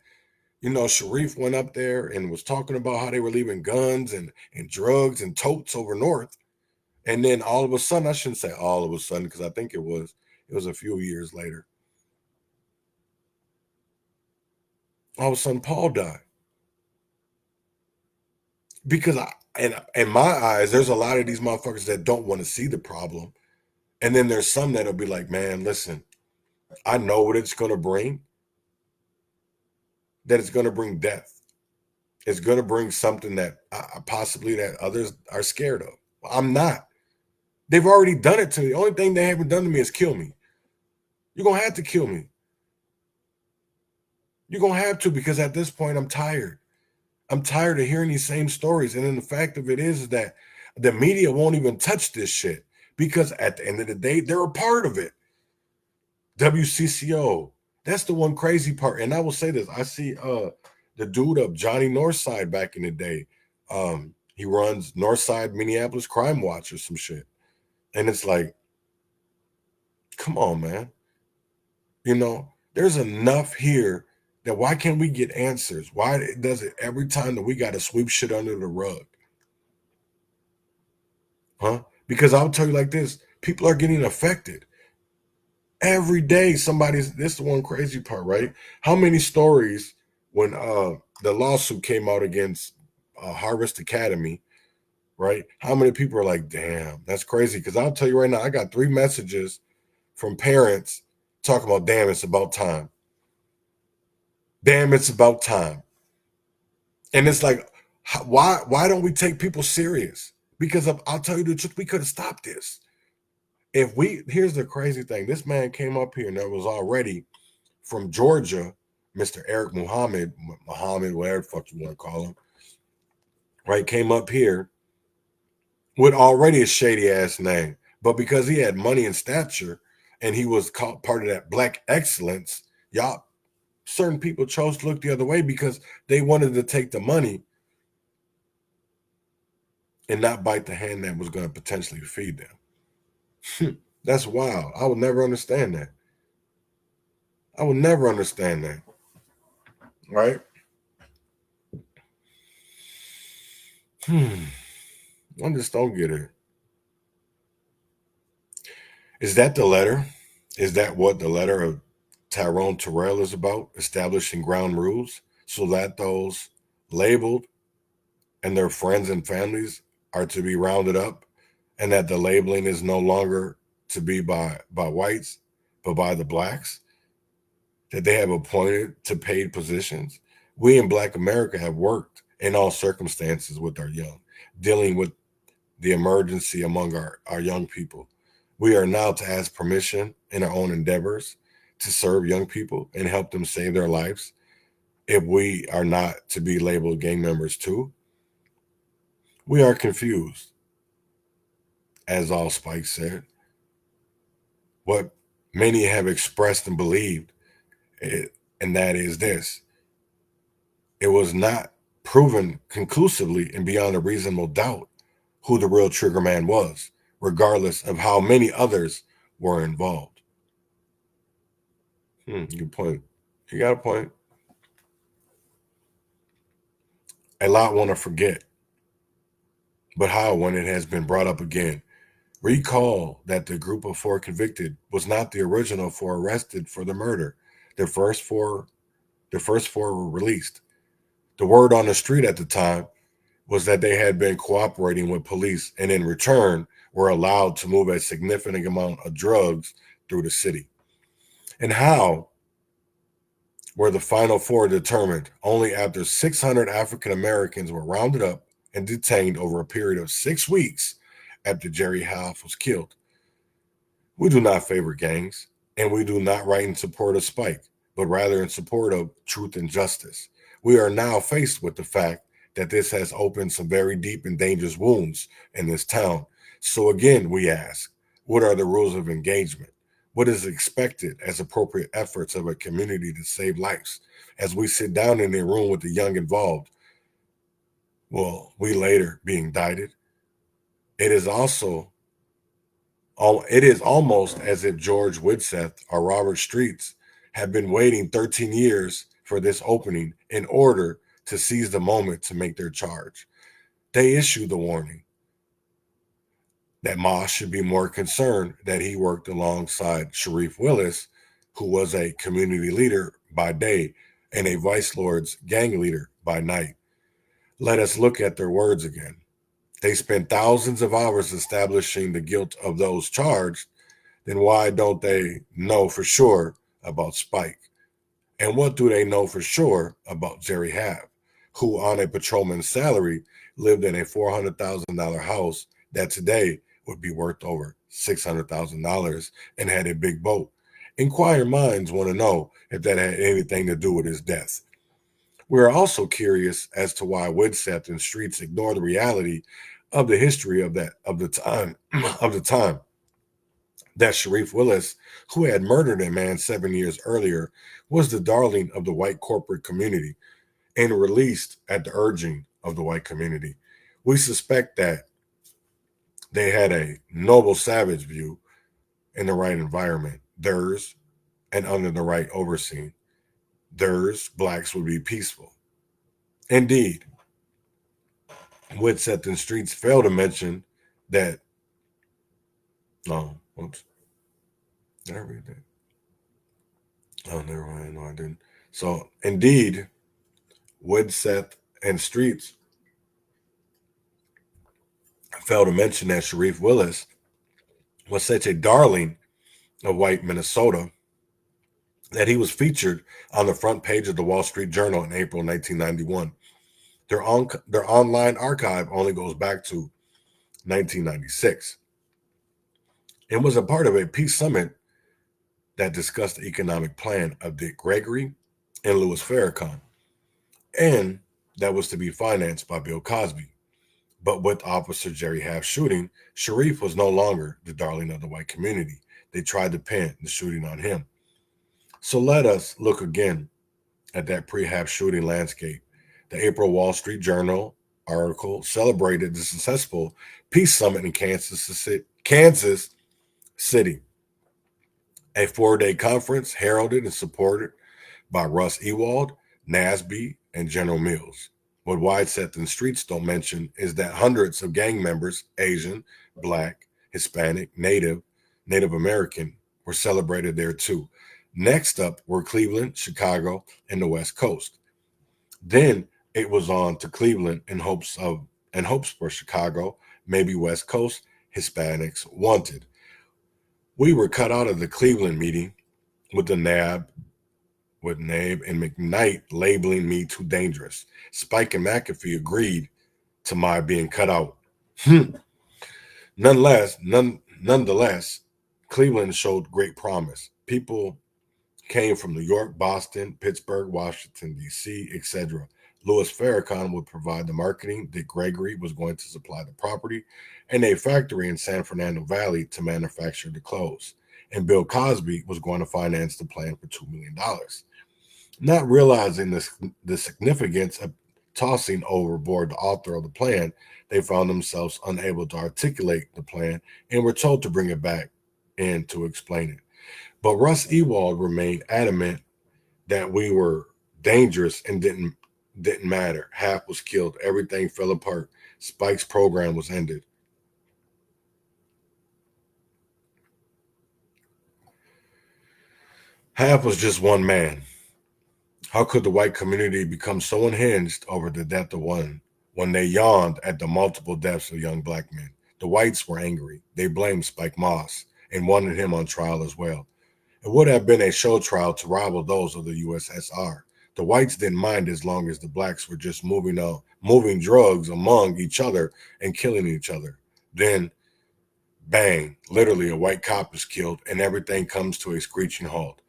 you know, Sharif went up there and was talking about how they were leaving guns and drugs and totes over north. And then all of a sudden, I shouldn't say all of a sudden, because I think it was a few years later. All of a sudden, Paul died. Because in my eyes, there's a lot of these motherfuckers that don't want to see the problem. And then there's some that'll be like, man, listen, I know what it's going to bring. That it's going to bring death. It's going to bring something that possibly that others are scared of. I'm not. They've already done it to me. The only thing they haven't done to me is kill me. You're going to have to kill me. You're going to have to, because at this point, I'm tired. I'm tired of hearing these same stories. And then the fact of it is that the media won't even touch this shit, because at the end of the day, they're a part of it. WCCO, that's the one crazy part. And I will say this, I see the dude up, Johnny Northside, back in the day. He runs Northside Minneapolis Crime Watch or some shit. And it's like, come on, man. You know, there's enough here that why can't we get answers? Why does it every time that we got to sweep shit under the rug? Huh? Because I'll tell you like this, people are getting affected. Every day this is the one crazy part, right? How many stories when the lawsuit came out against Harvest Academy, right? How many people are like, damn, that's crazy? Because I'll tell you right now, I got 3 messages from parents talking about, damn, it's about time. Damn, it's about time. And it's like, why don't we take people serious? Because I'll tell you the truth, we could have stopped this. Here's the crazy thing. This man came up here and there was already from Georgia, Mr. Eric Muhammad, whatever the fuck you want to call him, right? Came up here with already a shady ass name. But because he had money and stature and he was called part of that black excellence, certain people chose to look the other way because they wanted to take the money and not bite the hand that was going to potentially feed them. That's wild. I would never understand that. I would never understand that. Right? I just don't get it. Is that the letter? Is that what the letter of Tyrone Terrell is about? Establishing ground rules so that those labeled and their friends and families are to be rounded up, and that the labeling is no longer to be by whites, but by the blacks, that they have appointed to paid positions. We in Black America have worked in all circumstances with our young, dealing with the emergency among our young people. We are now to ask permission in our own endeavors to serve young people and help them save their lives if we are not to be labeled gang members too. We are confused, as Allspike said. What many have expressed and believed, and that is this: it was not proven conclusively and beyond a reasonable doubt who the real trigger man was, regardless of how many others were involved. Good point. You got a point. A lot want to forget, but how when it has been brought up again? Recall that the group of 4 convicted was not the original 4 arrested for the murder. The first four were released. The word on the street at the time was that they had been cooperating with police and in return were allowed to move a significant amount of drugs through the city. And how were the final 4 determined? Only after 600 African Americans were rounded up and detained over a period of 6 weeks after Jerry Haaf was killed. We do not favor gangs, and we do not write in support of Spike, but rather in support of truth and justice. We are now faced with the fact that this has opened some very deep and dangerous wounds in this town. So again, we ask, what are the rules of engagement? What is expected as appropriate efforts of a community to save lives? As we sit down in a room with the young involved, will we later be indicted? It is almost as if George Widseth or Robert Streitz have been waiting 13 years for this opening in order to seize the moment to make their charge. They issued the warning that Moss should be more concerned that he worked alongside Sharif Willis, who was a community leader by day and a Vice Lord's gang leader by night. Let us look at their words again. They spent thousands of hours establishing the guilt of those charged. Then why don't they know for sure about Spike? And what do they know for sure about Jerry Haaf, who on a patrolman's salary lived in a $400,000 house that today would be worth over $600,000 and had a big boat? Inquiring minds want to know if that had anything to do with his death. We are also curious as to why Widseth and Streitz ignore the reality of the history of the time that Sharif Willis, who had murdered a man 7 years earlier, was the darling of the white corporate community and released at the urging of the white community. We suspect that they had a noble savage view in the right environment, theirs, and under the right overseeing. Theirs, blacks would be peaceful. Indeed, Widseth and Streitz fail to mention that. No, oops. Did I read that? Oh, never mind. No, I didn't. So, indeed, Widseth and Streitz fail to mention that Sharif Willis was such a darling of white Minnesota that he was featured on the front page of the Wall Street Journal in April 1991. Their online archive only goes back to 1996 and was a part of a peace summit that discussed the economic plan of Dick Gregory and Louis Farrakhan, and that was to be financed by Bill Cosby. But with Officer Jerry Haaf shooting, Sharif was no longer the darling of the white community. They tried to pin the shooting on him. So let us look again at that pre-Haaf shooting landscape. The April Wall Street Journal article celebrated the successful peace summit in Kansas City, a 4-day conference heralded and supported by Russ Ewald, NASB, and General Mills. What Widseth and Streitz don't mention is that hundreds of gang members, Asian, Black, Hispanic, Native American, were celebrated there too. Next up were Cleveland, Chicago, and the West Coast. Then it was on to Cleveland in hopes for Chicago, maybe West Coast, Hispanics wanted. We were cut out of the Cleveland meeting with Nabe and McKnight labeling me too dangerous. Spike and McAfee agreed to my being cut out. Nonetheless, Cleveland showed great promise. People came from New York, Boston, Pittsburgh, Washington, D.C., etc. Louis Farrakhan would provide the marketing. Dick Gregory was going to supply the property and a factory in San Fernando Valley to manufacture the clothes. And Bill Cosby was going to finance the plan for $2 million. Not realizing the significance of tossing overboard the author of the plan, they found themselves unable to articulate the plan and were told to bring it back in to explain it. But Russ Ewald remained adamant that we were dangerous and didn't matter. Haaf was killed. Everything fell apart. Spike's program was ended. Haaf was just one man. How could the white community become so unhinged over the death of one when they yawned at the multiple deaths of young black men? The whites were angry. They blamed Spike Moss and wanted him on trial as well. It would have been a show trial to rival those of the USSR. The whites didn't mind as long as the blacks were just moving drugs among each other and killing each other. Then, bang, literally a white cop is killed and everything comes to a screeching halt.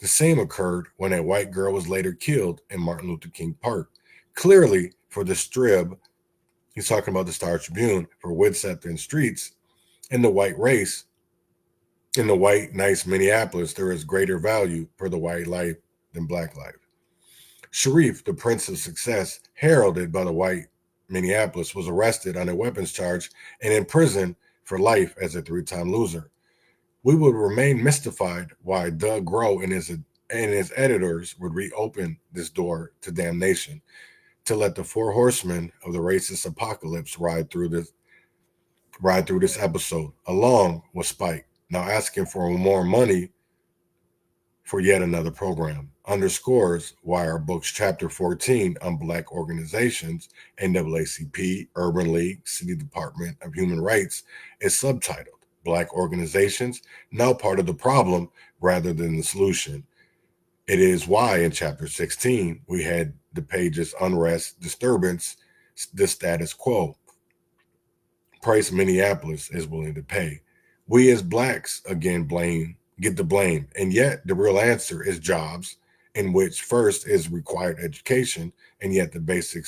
The same occurred when a white girl was later killed in Martin Luther King Park. Clearly, for the Strib, he's talking about the Star Tribune, for Widseth and Streitz, in the white race, in the white, nice Minneapolis, there is greater value for the white life than black life. Sharif, the Prince of Success, heralded by the white Minneapolis, was arrested on a weapons charge and in prison for life as a 3-time loser. We would remain mystified why Doug Groh, in his and its editors would reopen this door to damnation, to let the four horsemen of the racist apocalypse ride through this episode, along with Spike, now asking for more money for yet another program. Underscores why our book's chapter 14 on Black organizations, NAACP, Urban League, City Department of Human Rights, is subtitled Black Organizations, Now Part of the Problem Rather Than the Solution. It is why in chapter 16, we had the pages Unrest, Disturbance, the Status Quo, price Minneapolis is willing to pay. We as Blacks, again, get the blame. And yet the real answer is jobs, in which first is required education, and yet the basic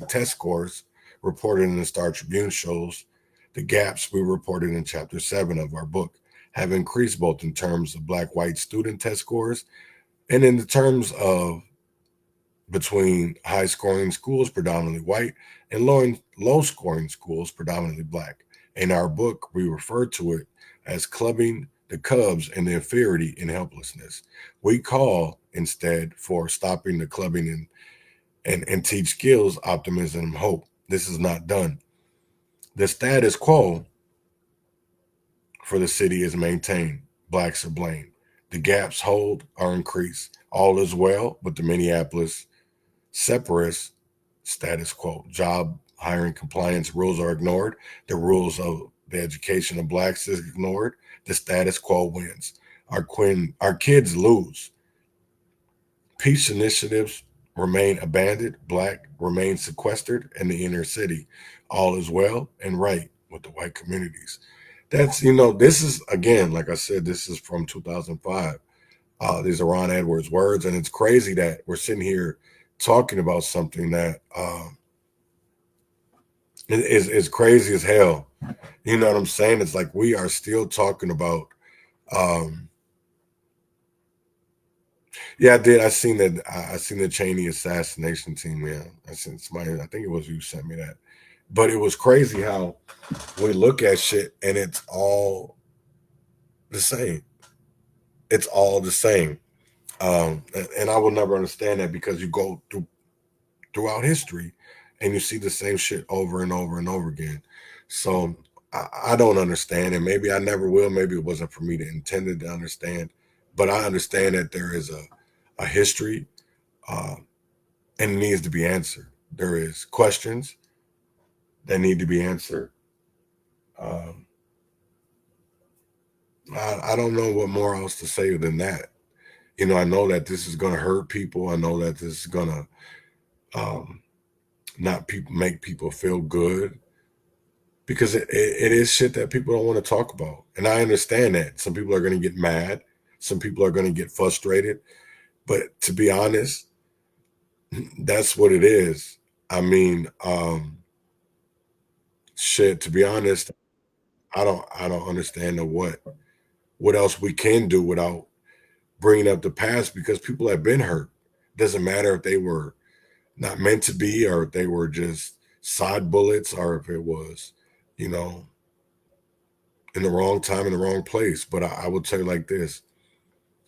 test scores reported in the Star Tribune shows the gaps we reported in chapter 7 of our book have increased both in terms of Black-white student test scores and in the terms of between high-scoring schools, predominantly white, and low-scoring schools, predominantly Black. In our book, we refer to it as clubbing the Cubs and the inferiority and helplessness. We call instead for stopping the clubbing and teach skills, optimism, and hope. This is not done. The status quo for the city is maintained. Blacks are blamed. The gaps hold or increase. All is well, but the Minneapolis separatist status quo. Job hiring compliance rules are ignored. The rules of the education of Blacks is ignored. The status quo wins. Our kids lose. Peace initiatives remain abandoned. Black remain sequestered in the inner city. All is well and right with the white communities. That's, this is, again, like I said, this is from 2005. These are Ron Edwards' words, and it's crazy that we're sitting here talking about something that is crazy as hell. You know what I'm saying? It's like we are still talking about. Yeah, I did. I seen the Cheney assassination team. Yeah, I seen somebody. I think it was you sent me that. But it was crazy how we look at shit and it's all the same. It's all the same. And I will never understand that, because you go throughout history and you see the same shit over and over and over again. So I don't understand, and maybe I never will. Maybe it wasn't for me to intend to understand, but I understand that there is a history and it needs to be answered. There is questions that need to be answered. I don't know what more else to say than that. I know that this is going to hurt people. I know that this is going to make people feel good, because it is shit that people don't want to talk about. And I understand that. Some people are going to get mad. Some people are going to get frustrated. But to be honest, that's what it is. I mean, shit, to be honest, I don't understand what else we can do without bringing up the past, because people have been hurt. Doesn't matter if they were not meant to be, or if they were just side bullets, or if it was, in the wrong time, in the wrong place. But I will tell you like this,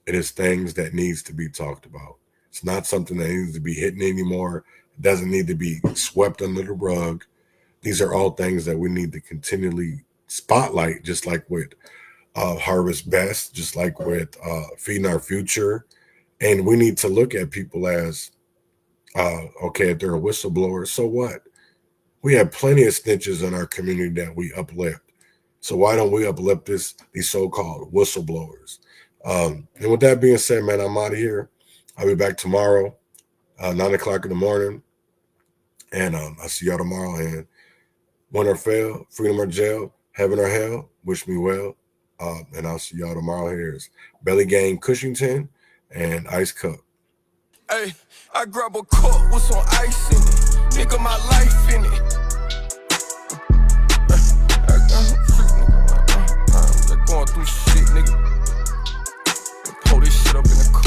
it is things that needs to be talked about. It's not something that needs to be hidden anymore. It doesn't need to be swept under the rug. These are all things that we need to continually spotlight, just like with Harvest Best, just like with Feeding Our Future. And we need to look at people as, okay, if they're a whistleblower, so what? We have plenty of snitches in our community that we uplift. So why don't we uplift these so-called whistleblowers? And with that being said, man, I'm out of here. I'll be back tomorrow, 9 o'clock in the morning. And I'll see y'all tomorrow. And win or fail, freedom or jail, heaven or hell, wish me well. And I'll see y'all tomorrow. Here's Belly Gang Cushington and Ice Cup. Hey, I grab a cup with some ice in it. Nigga, my life in it. They're going through shit, nigga. Pour this shit up in the cup.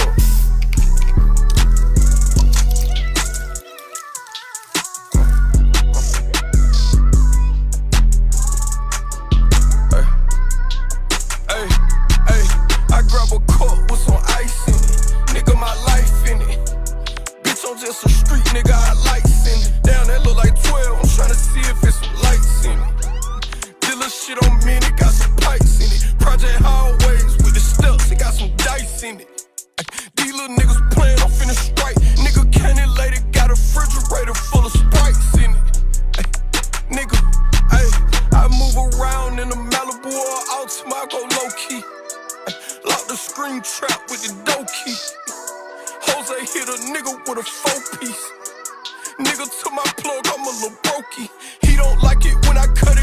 Hey, I grab a cup with some ice in it. These little niggas playing off in a strike. Nigga candy lady got a refrigerator full of Sprites in it. Ay, nigga, ay, I move around in a Malibu or Altima, I go low key. Ay, lock the screen trap with the dough key. Jose hit a nigga with a 4-piece. Nigga to my plug, I'm a little brokey. He don't like it when I cut it